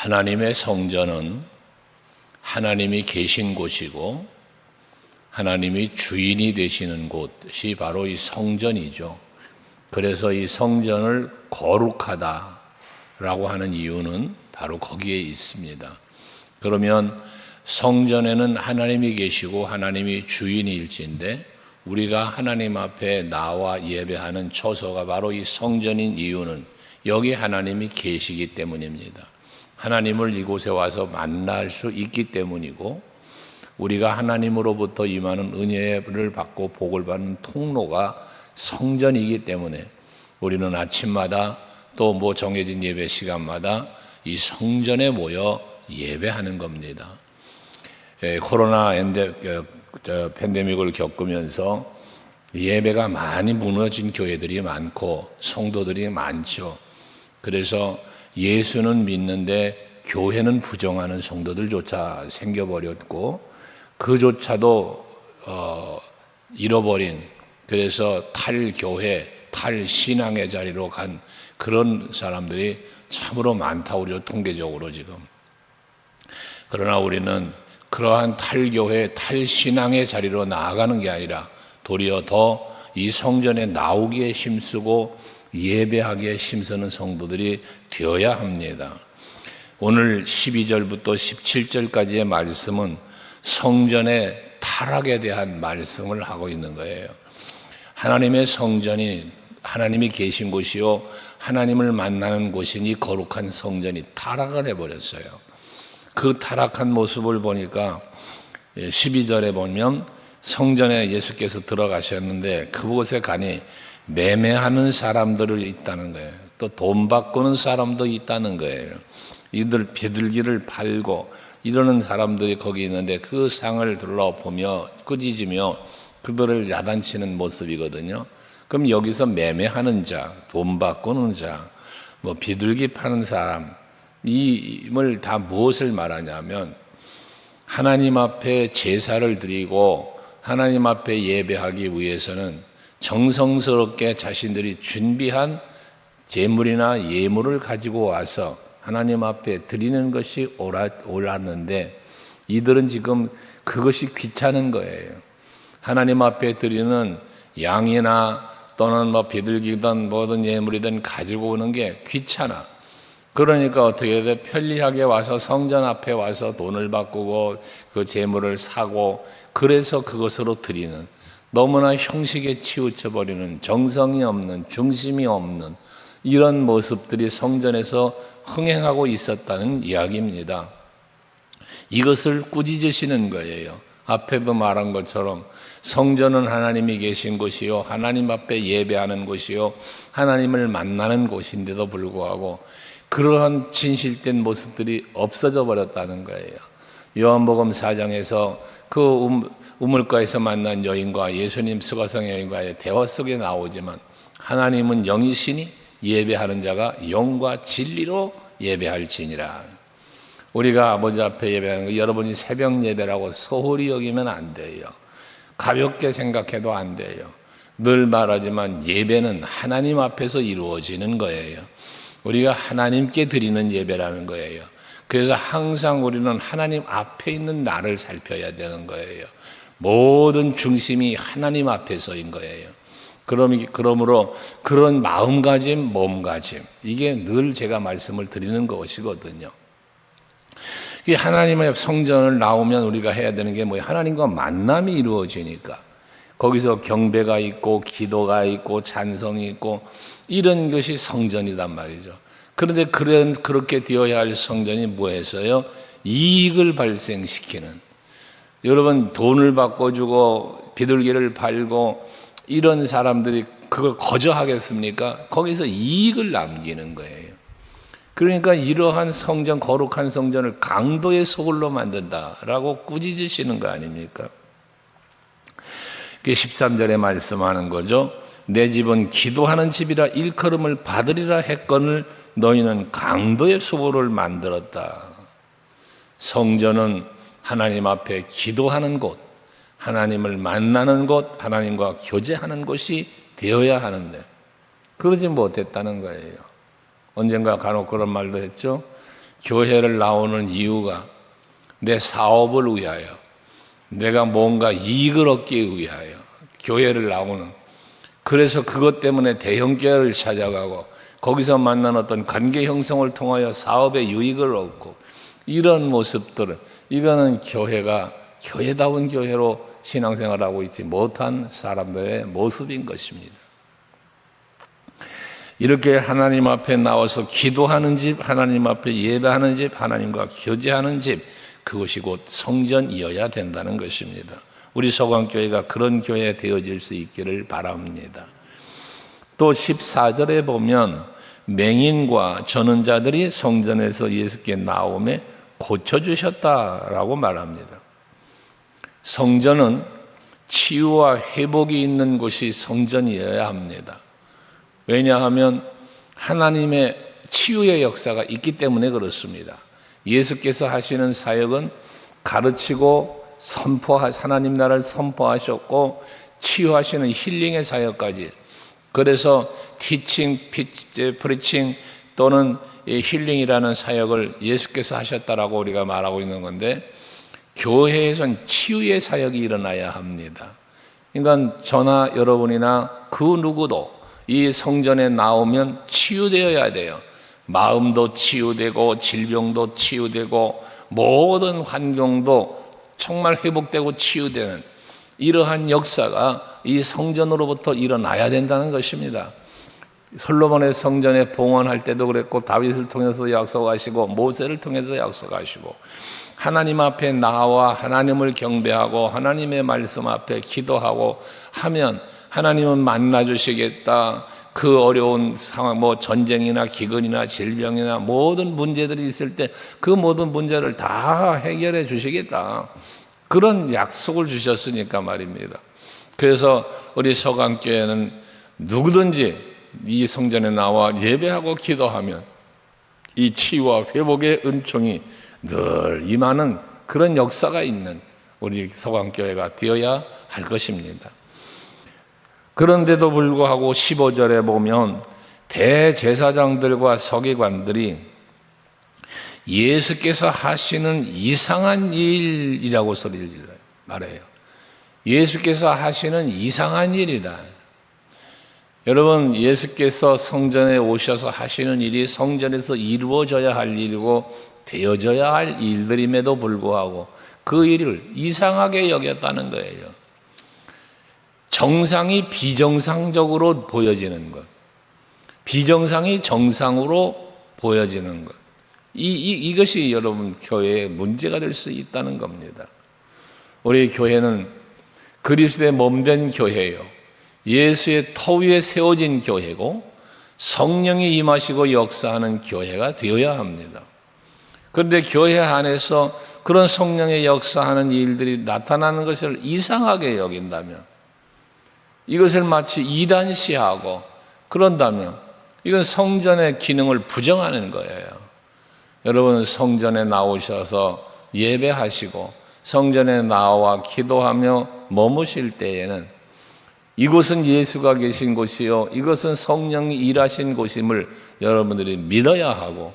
하나님의 성전은 하나님이 계신 곳이고 하나님이 주인이 되시는 곳이 바로 이 성전이죠. 그래서 이 성전을 거룩하다라고 하는 이유는 바로 거기에 있습니다. 그러면 성전에는 하나님이 계시고 하나님이 주인일진데 우리가 하나님 앞에 나와 예배하는 처소가 바로 이 성전인 이유는 여기 하나님이 계시기 때문입니다. 하나님을 이곳에 와서 만날 수 있기 때문이고 우리가 하나님으로부터 임하는 은혜를 받고 복을 받는 통로가 성전이기 때문에 우리는 아침마다 또 정해진 예배 시간마다 이 성전에 모여 예배하는 겁니다. 코로나 팬데믹을 겪으면서 예배가 많이 무너진 교회들이 많고 성도들이 많죠. 그래서 예수는 믿는데 교회는 부정하는 성도들조차 생겨버렸고 그조차도 잃어버린, 그래서 탈교회, 탈신앙의 자리로 간 그런 사람들이 참으로 많다, 우리가 통계적으로 지금. 그러나 우리는 그러한 탈교회, 탈신앙의 자리로 나아가는 게 아니라 도리어 더 이 성전에 나오기에 힘쓰고 예배하기에 힘쓰는 성도들이 되어야 합니다. 오늘 12절부터 17절까지의 말씀은 성전의 타락에 대한 말씀을 하고 있는 거예요. 하나님의 성전이 하나님이 계신 곳이요 하나님을 만나는 곳이니 거룩한 성전이 타락을 해버렸어요. 그 타락한 모습을 보니까 12절에 보면 성전에 예수께서 들어가셨는데 그곳에 가니 매매하는 사람들이 있다는 거예요. 또 돈 바꾸는 사람도 있다는 거예요. 이들 비둘기를 팔고 이러는 사람들이 거기 있는데 그 상을 둘러보며 꾸짖으며 그들을 야단치는 모습이거든요. 그럼 여기서 매매하는 자, 돈 바꾸는 자, 비둘기 파는 사람, 이을 다 무엇을 말하냐면 하나님 앞에 제사를 드리고 하나님 앞에 예배하기 위해서는 정성스럽게 자신들이 준비한 제물이나 예물을 가지고 와서 하나님 앞에 드리는 것이 옳았는데 이들은 지금 그것이 귀찮은 거예요. 하나님 앞에 드리는 양이나 또는 비둘기든 뭐든 예물이든 가지고 오는 게 귀찮아. 그러니까 어떻게 돼? 편리하게 와서 성전 앞에 와서 돈을 바꾸고 그 제물을 사고 그래서 그것으로 드리는, 너무나 형식에 치우쳐버리는, 정성이 없는, 중심이 없는 이런 모습들이 성전에서 흥행하고 있었다는 이야기입니다. 이것을 꾸짖으시는 거예요. 앞에도 말한 것처럼 성전은 하나님이 계신 곳이요 하나님 앞에 예배하는 곳이요 하나님을 만나는 곳인데도 불구하고 그러한 진실된 모습들이 없어져 버렸다는 거예요. 요한복음 4장에서 그 우물가에서 만난 여인과 예수님 수가성 여인과의 대화 속에 나오지만 하나님은 영이시니 예배하는 자가 영과 진리로 예배할지니라. 우리가 아버지 앞에 예배하는 거 여러분이 새벽 예배라고 소홀히 여기면 안 돼요. 가볍게 생각해도 안 돼요. 늘 말하지만 예배는 하나님 앞에서 이루어지는 거예요. 우리가 하나님께 드리는 예배라는 거예요. 그래서 항상 우리는 하나님 앞에 있는 나를 살펴야 되는 거예요. 모든 중심이 하나님 앞에서인 거예요. 그러므로 그런 마음가짐, 몸가짐, 이게 늘 제가 말씀을 드리는 것이거든요. 하나님의 성전을 나오면 우리가 해야 되는 게 뭐예요? 하나님과 만남이 이루어지니까 거기서 경배가 있고 기도가 있고 찬송이 있고 이런 것이 성전이란 말이죠. 그런데 그렇게 되어야 할 성전이 뭐였어요? 이익을 발생시키는, 여러분 돈을 바꿔주고 비둘기를 팔고 이런 사람들이 그걸 거저하겠습니까? 거기서 이익을 남기는 거예요. 그러니까 이러한 성전, 거룩한 성전을 강도의 소굴로 만든다라고 꾸짖으시는 거 아닙니까? 13절에 말씀하는 거죠. 내 집은 기도하는 집이라 일컬음을 받으리라 했거늘 너희는 강도의 소굴을 만들었다. 성전은 하나님 앞에 기도하는 곳, 하나님을 만나는 곳, 하나님과 교제하는 곳이 되어야 하는데 그러지 못했다는 거예요. 언젠가 간혹 그런 말도 했죠. 교회를 나오는 이유가 내 사업을 위하여, 내가 뭔가 이익을 얻기 위하여 교회를 나오는, 그래서 그것 때문에 대형교회를 찾아가고 거기서 만난 어떤 관계 형성을 통하여 사업의 유익을 얻고, 이런 모습들은, 이거는 교회가 교회다운 교회로 신앙생활하고 있지 못한 사람들의 모습인 것입니다. 이렇게 하나님 앞에 나와서 기도하는 집, 하나님 앞에 예배하는 집, 하나님과 교제하는 집, 그것이 곧 성전이어야 된다는 것입니다. 우리 서강교회가 그런 교회 되어질 수 있기를 바랍니다. 또 14절에 보면 맹인과 전원자들이 성전에서 예수께 나오매 고쳐주셨다라고 말합니다. 성전은 치유와 회복이 있는 곳이 성전이어야 합니다. 왜냐하면 하나님의 치유의 역사가 있기 때문에 그렇습니다. 예수께서 하시는 사역은 가르치고 하나님 나라를 선포하셨고 치유하시는 힐링의 사역까지, 그래서 티칭, 프리칭 또는 힐링이라는 사역을 예수께서 하셨다라고 우리가 말하고 있는 건데, 교회에선 치유의 사역이 일어나야 합니다. 그러니까 저나 여러분이나 그 누구도 이 성전에 나오면 치유되어야 돼요. 마음도 치유되고 질병도 치유되고 모든 환경도 정말 회복되고 치유되는 이러한 역사가 이 성전으로부터 일어나야 된다는 것입니다. 솔로몬의 성전에 봉헌할 때도 그랬고, 다윗을 통해서 약속하시고, 모세를 통해서 약속하시고, 하나님 앞에 나와 하나님을 경배하고 하나님의 말씀 앞에 기도하고 하면 하나님은 만나주시겠다. 그 어려운 상황, 전쟁이나 기근이나 질병이나 모든 문제들이 있을 때 그 모든 문제를 다 해결해 주시겠다. 그런 약속을 주셨으니까 말입니다. 그래서 우리 서강교회는 누구든지 이 성전에 나와 예배하고 기도하면 이 치유와 회복의 은총이 늘 임하는 그런 역사가 있는 우리 서강교회가 되어야 할 것입니다. 그런데도 불구하고 15절에 보면 대제사장들과 서기관들이 예수께서 하시는 이상한 일이라고 소리를 말해요. 예수께서 하시는 이상한 일이다. 여러분, 예수께서 성전에 오셔서 하시는 일이 성전에서 이루어져야 할 일이고 되어져야 할 일들임에도 불구하고 그 일을 이상하게 여겼다는 거예요. 정상이 비정상적으로 보여지는 것, 비정상이 정상으로 보여지는 것, 이것이 여러분 교회의 문제가 될 수 있다는 겁니다. 우리 교회는 그리스도의 몸된 교회예요. 예수의 터 위에 세워진 교회고 성령이 임하시고 역사하는 교회가 되어야 합니다. 그런데 교회 안에서 그런 성령의 역사하는 일들이 나타나는 것을 이상하게 여긴다면, 이것을 마치 이단시하고 그런다면 이건 성전의 기능을 부정하는 거예요. 여러분, 성전에 나오셔서 예배하시고 성전에 나와 기도하며 머무실 때에는 이곳은 예수가 계신 곳이요, 이것은 성령이 일하신 곳임을 여러분들이 믿어야 하고,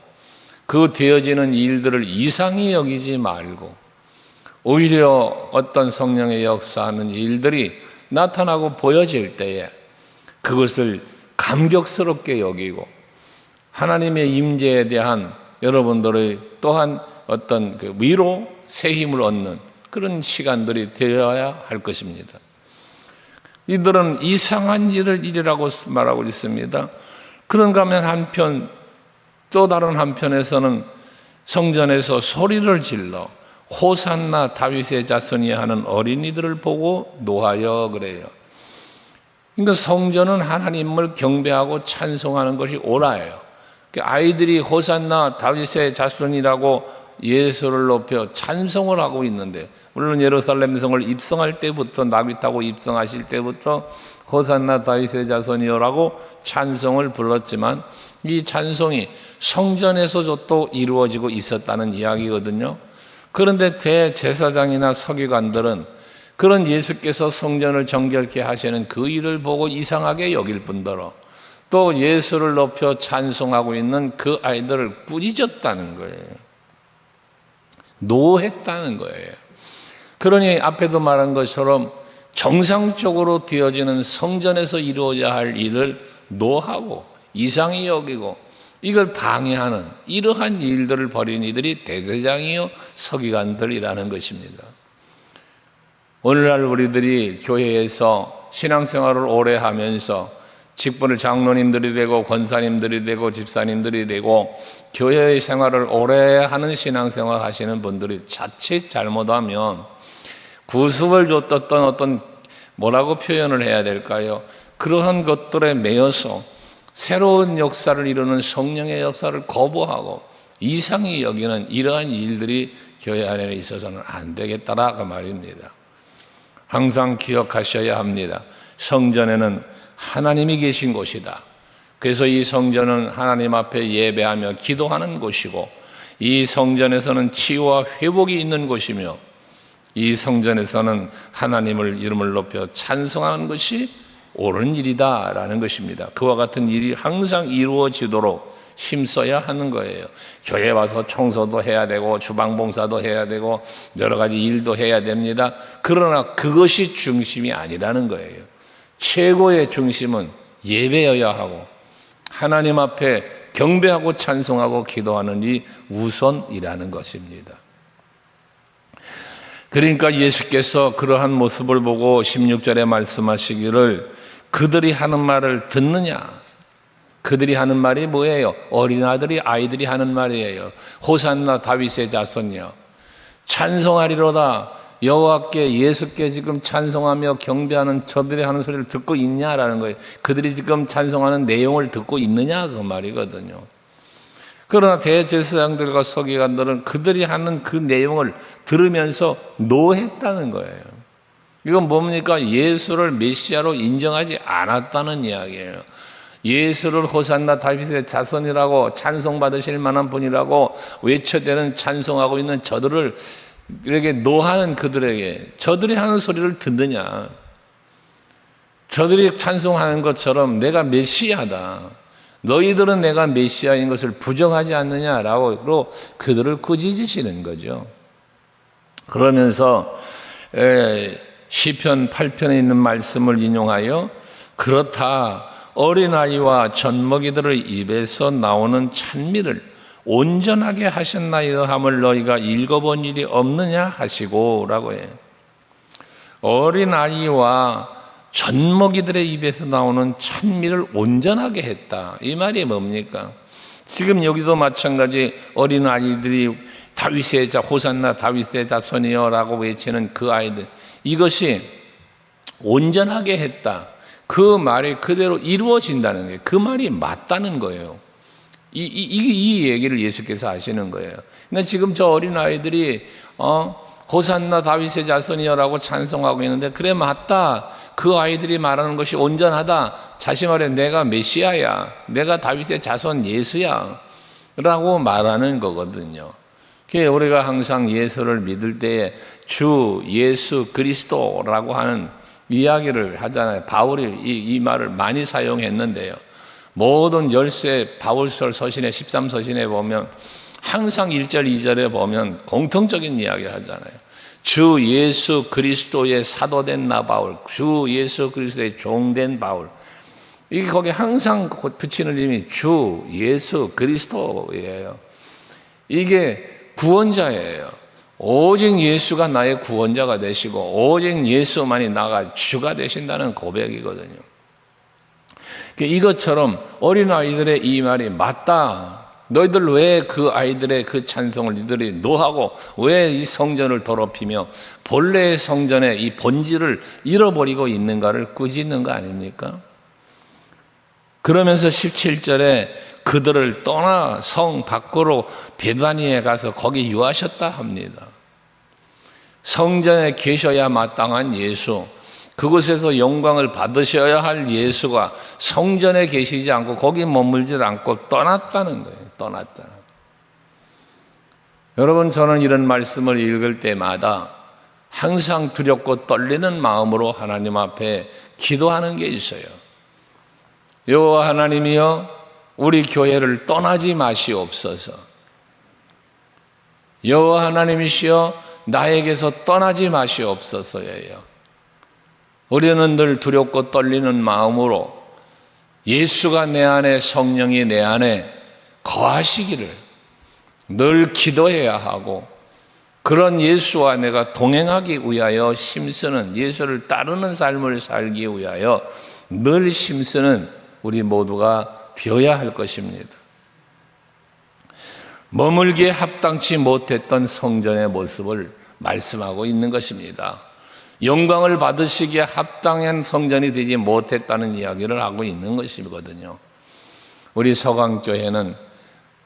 그 되어지는 일들을 이상히 여기지 말고 오히려 어떤 성령의 역사하는 일들이 나타나고 보여질 때에 그것을 감격스럽게 여기고 하나님의 임재에 대한 여러분들의 또한 어떤 그 위로 새 힘을 얻는 그런 시간들이 되어야 할 것입니다. 이들은 이상한 일이라고 말하고 있습니다. 그런가 하면 한편, 또 다른 한편에서는 성전에서 소리를 질러 호산나 다윗의 자손이 하는 어린이들을 보고 노하여 그래요. 그러니까 성전은 하나님을 경배하고 찬송하는 것이 옳아요. 아이들이 호산나 다윗의 자손이라고 예수를 높여 찬송을 하고 있는데, 물론 예루살렘 성을 입성할 때부터, 다윗하고 입성하실 때부터 호산나 다윗의 자손이여라고 찬송을 불렀지만 이 찬송이 성전에서도 또 이루어지고 있었다는 이야기거든요. 그런데 대제사장이나 서기관들은 그런 예수께서 성전을 정결케 하시는 그 일을 보고 이상하게 여길 뿐더러 또 예수를 높여 찬송하고 있는 그 아이들을 꾸짖었다는 거예요. 노했다는 거예요. 그러니 앞에도 말한 것처럼 정상적으로 되어지는 성전에서 이루어져야 할 일을 노하고 이상히 여기고 이걸 방해하는 이러한 일들을 벌인 이들이 대제사장이요 서기관들이라는 것입니다. 오늘날 우리들이 교회에서 신앙생활을 오래 하면서 직분을 장로님들이 되고 권사님들이 되고 집사님들이 되고 교회의 생활을 오래 하는 신앙생활 하시는 분들이 자칫 잘못하면 구습을 줬던 어떤 뭐라고 표현을 해야 될까요? 그러한 것들에 매여서 새로운 역사를 이루는 성령의 역사를 거부하고 이상히 여기는 이러한 일들이 교회 안에 있어서는 안 되겠다라 그 말입니다. 항상 기억하셔야 합니다. 성전에는 하나님이 계신 곳이다. 그래서 이 성전은 하나님 앞에 예배하며 기도하는 곳이고 이 성전에서는 치유와 회복이 있는 곳이며 이 성전에서는 하나님을 이름을 높여 찬송하는 것이 옳은 일이다라는 것입니다. 그와 같은 일이 항상 이루어지도록 힘써야 하는 거예요. 교회 와서 청소도 해야 되고 주방 봉사도 해야 되고 여러 가지 일도 해야 됩니다. 그러나 그것이 중심이 아니라는 거예요. 최고의 중심은 예배여야 하고 하나님 앞에 경배하고 찬송하고 기도하는 이 우선이라는 것입니다. 그러니까 예수께서 그러한 모습을 보고 16절에 말씀하시기를 그들이 하는 말을 듣느냐? 그들이 하는 말이 뭐예요? 어린아들이 아이들이 하는 말이에요. 호산나 다윗의 자손이여 찬송하리로다. 여호와께 예수께 지금 찬송하며 경배하는 저들이 하는 소리를 듣고 있냐라는 거예요. 그들이 지금 찬송하는 내용을 듣고 있느냐 그 말이거든요. 그러나 대제사장들과 서기관들은 그들이 하는 그 내용을 들으면서 노했다는 거예요. 이건 뭡니까? 예수를 메시아로 인정하지 않았다는 이야기예요. 예수를 호산나 다윗의 자손이라고 찬송받으실 만한 분이라고 외쳐대는 찬송하고 있는 저들을 이렇게 노하는 그들에게 저들이 하는 소리를 듣느냐? 저들이 찬송하는 것처럼 내가 메시아다. 너희들은 내가 메시아인 것을 부정하지 않느냐라고 그들을 꾸짖으시는 거죠. 그러면서 시편 8편에 있는 말씀을 인용하여 그렇다 어린아이와 젖먹이들의 입에서 나오는 찬미를 온전하게 하셨나이다 함을 너희가 읽어본 일이 없느냐 하시고 라고 해요. 어린아이와 젖먹이들의 입에서 나오는 찬미를 온전하게 했다. 이 말이 뭡니까? 지금 여기도 마찬가지 어린아이들이 다윗의 자 호산나 다윗의 자손이여 라고 외치는 그 아이들 이것이 온전하게 했다. 그 말이 그대로 이루어진다는 게 그 말이 맞다는 거예요. 이 얘기를 예수께서 하시는 거예요. 그러니까 지금 저 어린아이들이 호산나 다윗의 자손이여라고 찬송하고 있는데 그래 맞다. 그 아이들이 말하는 것이 온전하다. 자신 말해 내가 메시아야. 내가 다윗의 자손 예수야. 라고 말하는 거거든요. 우리가 항상 예수를 믿을 때에 주 예수 그리스도라고 하는 이야기를 하잖아요. 바울이 이 말을 많이 사용했는데요. 모든 열세 바울서 서신의 13서신에 보면 항상 1절 2절에 보면 공통적인 이야기를 하잖아요. 주 예수 그리스도의 사도된 나 바울, 주 예수 그리스도의 종된 바울. 이게 거기 항상 붙이는 이름이 주 예수 그리스도예요. 이게 구원자예요. 오직 예수가 나의 구원자가 되시고 오직 예수만이 나가 주가 되신다는 고백이거든요. 이것처럼 어린아이들의 이 말이 맞다. 너희들 왜 그 아이들의 그 찬송을 니들이 노하고 왜 이 성전을 더럽히며 본래의 성전의 이 본질을 잃어버리고 있는가를 꾸짖는 거 아닙니까? 그러면서 17절에 그들을 떠나 성 밖으로 베다니에 가서 거기 유하셨다 합니다. 성전에 계셔야 마땅한 예수, 그곳에서 영광을 받으셔야 할 예수가 성전에 계시지 않고 거기 머물지 않고 떠났다는 거예요. 떠났다. 여러분, 저는 이런 말씀을 읽을 때마다 항상 두렵고 떨리는 마음으로 하나님 앞에 기도하는 게 있어요. 여호와 하나님이여 우리 교회를 떠나지 마시옵소서. 여호와 하나님이시여 나에게서 떠나지 마시옵소서예요. 우리는 늘 두렵고 떨리는 마음으로 예수가 내 안에, 성령이 내 안에 거하시기를 늘 기도해야 하고, 그런 예수와 내가 동행하기 위하여 힘쓰는, 예수를 따르는 삶을 살기 위하여 늘 힘쓰는 우리 모두가 되어야 할 것입니다. 머물기에 합당치 못했던 성전의 모습을 말씀하고 있는 것입니다. 영광을 받으시기에 합당한 성전이 되지 못했다는 이야기를 하고 있는 것이거든요. 우리 서강교회는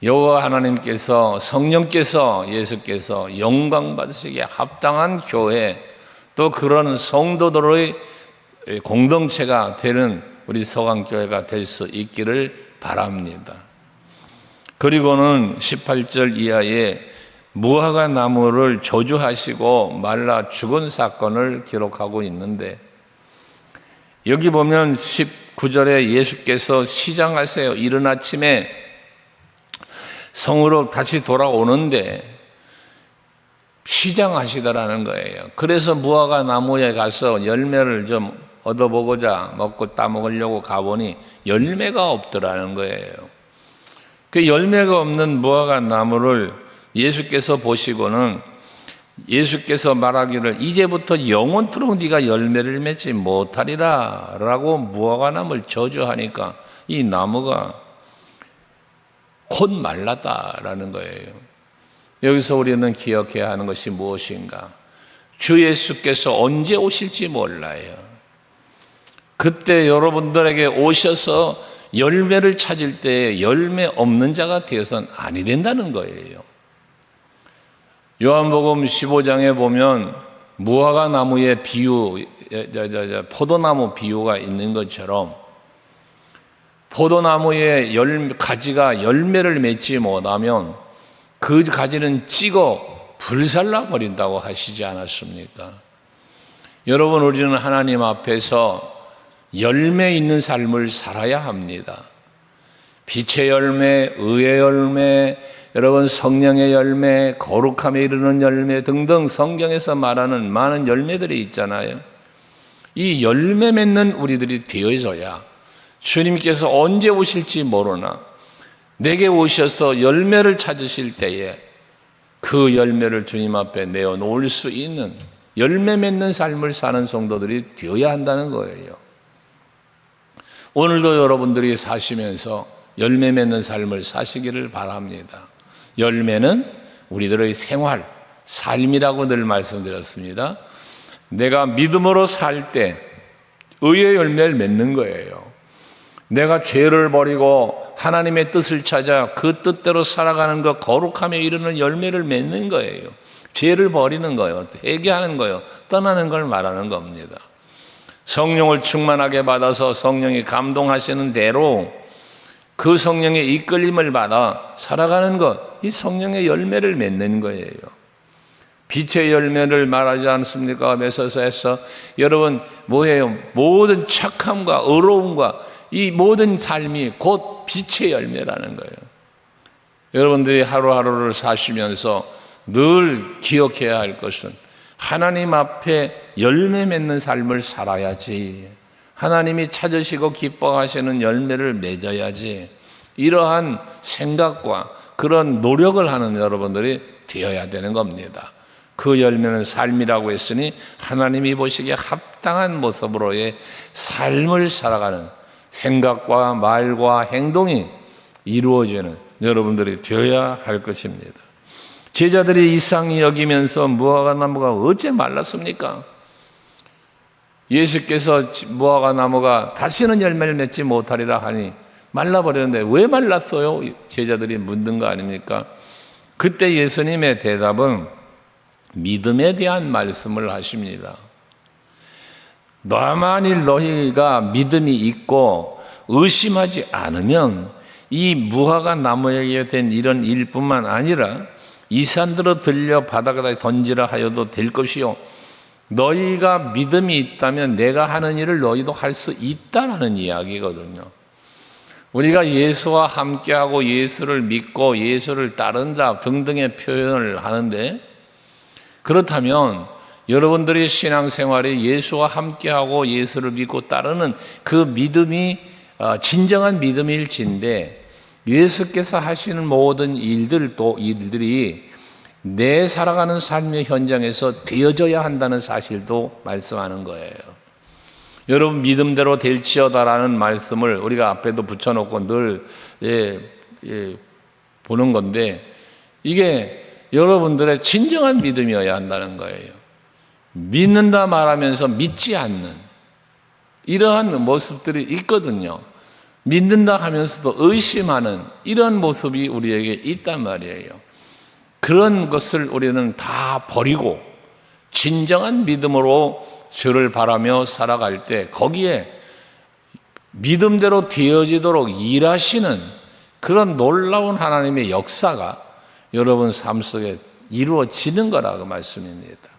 여호와 하나님께서, 성령께서, 예수께서 영광 받으시기에 합당한 교회, 또 그런 성도들의 공동체가 되는 우리 서강교회가 될 수 있기를 바랍니다. 그리고는 18절 이하에 무화과 나무를 저주하시고 말라 죽은 사건을 기록하고 있는데, 여기 보면 19절에 예수께서 시장하세요. 이른 아침에 성으로 다시 돌아오는데 시장하시더라는 거예요. 그래서 무화과 나무에 가서 열매를 좀 얻어보고자 먹고 따먹으려고 가보니 열매가 없더라는 거예요. 그 열매가 없는 무화과 나무를 예수께서 보시고는 예수께서 말하기를 이제부터 영원토록 네가 열매를 맺지 못하리라 라고 무화과 나무를 저주하니까 이 나무가 곧 말랐다라는 거예요. 여기서 우리는 기억해야 하는 것이 무엇인가? 주 예수께서 언제 오실지 몰라요. 그때 여러분들에게 오셔서 열매를 찾을 때 열매 없는 자가 되어서는 아니 된다는 거예요. 요한복음 15장에 보면 무화과 나무의 비유, 포도나무 비유가 있는 것처럼 포도나무의 가지가 열매를 맺지 못하면 그 가지는 찍어 불살라 버린다고 하시지 않았습니까? 여러분, 우리는 하나님 앞에서 열매 있는 삶을 살아야 합니다. 빛의 열매, 의의 열매, 여러분 성령의 열매, 거룩함에 이르는 열매 등등 성경에서 말하는 많은 열매들이 있잖아요. 이 열매 맺는 우리들이 되어져야 주님께서 언제 오실지 모르나 내게 오셔서 열매를 찾으실 때에 그 열매를 주님 앞에 내어놓을 수 있는 열매 맺는 삶을 사는 성도들이 되어야 한다는 거예요. 오늘도 여러분들이 사시면서 열매 맺는 삶을 사시기를 바랍니다. 열매는 우리들의 생활, 삶이라고 늘 말씀드렸습니다. 내가 믿음으로 살 때 의의 열매를 맺는 거예요. 내가 죄를 버리고 하나님의 뜻을 찾아 그 뜻대로 살아가는 것, 거룩함에 이르는 열매를 맺는 거예요. 죄를 버리는 거예요. 회개하는 거예요. 떠나는 걸 말하는 겁니다. 성령을 충만하게 받아서 성령이 감동하시는 대로 그 성령의 이끌림을 받아 살아가는 것, 이 성령의 열매를 맺는 거예요. 빛의 열매를 말하지 않습니까? 에베소서에서 여러분 뭐예요? 모든 착함과 의로움과 이 모든 삶이 곧 빛의 열매라는 거예요. 여러분들이 하루하루를 사시면서 늘 기억해야 할 것은 하나님 앞에 열매 맺는 삶을 살아야지, 하나님이 찾으시고 기뻐하시는 열매를 맺어야지, 이러한 생각과 그런 노력을 하는 여러분들이 되어야 되는 겁니다. 그 열매는 삶이라고 했으니 하나님이 보시기에 합당한 모습으로의 삶을 살아가는 생각과 말과 행동이 이루어지는 여러분들이 되어야 할 것입니다. 제자들이 이상히 여기면서 무화과 나무가 어째 말랐습니까? 예수께서 무화과 나무가 다시는 열매를 맺지 못하리라 하니 말라버렸는데 왜 말랐어요? 제자들이 묻는 거 아닙니까? 그때 예수님의 대답은 믿음에 대한 말씀을 하십니다. 만일 너희가 믿음이 있고 의심하지 않으면 이 무화과 나무에게 된 이런 일뿐만 아니라 이 산들어 들려 바다에다 던지라 하여도 될 것이요, 너희가 믿음이 있다면 내가 하는 일을 너희도 할 수 있다라는 이야기거든요. 우리가 예수와 함께하고 예수를 믿고 예수를 따른다 등등의 표현을 하는데, 그렇다면 여러분들의 신앙생활에 예수와 함께하고 예수를 믿고 따르는 그 믿음이 진정한 믿음일진데, 예수께서 하시는 모든 일들이 내 살아가는 삶의 현장에서 되어져야 한다는 사실도 말씀하는 거예요. 여러분, 믿음대로 될지어다라는 말씀을 우리가 앞에도 붙여놓고 늘 보는 건데, 이게 여러분들의 진정한 믿음이어야 한다는 거예요. 믿는다 말하면서 믿지 않는 이러한 모습들이 있거든요. 믿는다 하면서도 의심하는 이런 모습이 우리에게 있단 말이에요. 그런 것을 우리는 다 버리고 진정한 믿음으로 주를 바라며 살아갈 때, 거기에 믿음대로 되어지도록 일하시는 그런 놀라운 하나님의 역사가 여러분 삶 속에 이루어지는 거라고 말씀입니다.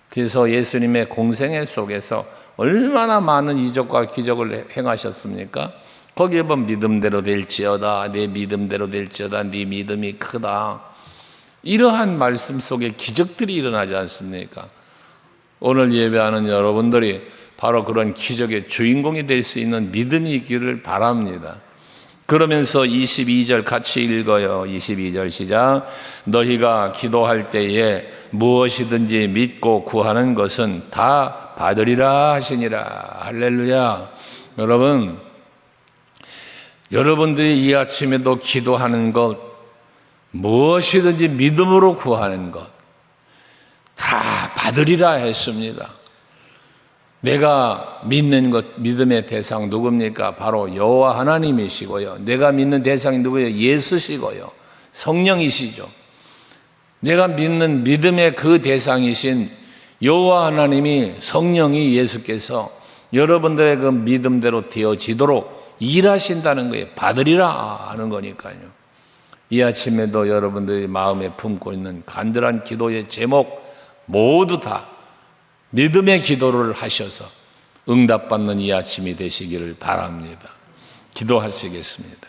그래서 예수님의 공생애 속에서 얼마나 많은 이적과 기적을 행하셨습니까? 거기에 보면 믿음대로 될지어다, 내 믿음대로 될지어다, 네 믿음이 크다, 이러한 말씀 속에 기적들이 일어나지 않습니까? 오늘 예배하는 여러분들이 바로 그런 기적의 주인공이 될 수 있는 믿음이 있기를 바랍니다. 그러면서 22절 같이 읽어요. 22절 시작. 너희가 기도할 때에 무엇이든지 믿고 구하는 것은 다 받으리라 하시니라. 할렐루야. 여러분, 여러분들이 이 아침에도 기도하는 것, 무엇이든지 믿음으로 구하는 것 다 받으리라 했습니다. 내가 믿는 것, 믿음의 대상 누굽니까? 바로 여호와 하나님이시고요. 내가 믿는 대상이 누구예요? 예수시고요. 성령이시죠. 내가 믿는 믿음의 그 대상이신 여호와 하나님이, 성령이, 예수께서 여러분들의 그 믿음대로 되어지도록 일하신다는 거예요. 받으리라 하는 거니까요. 이 아침에도 여러분들이 마음에 품고 있는 간절한 기도의 제목 모두 다 믿음의 기도를 하셔서 응답받는 이 아침이 되시기를 바랍니다. 기도하시겠습니다.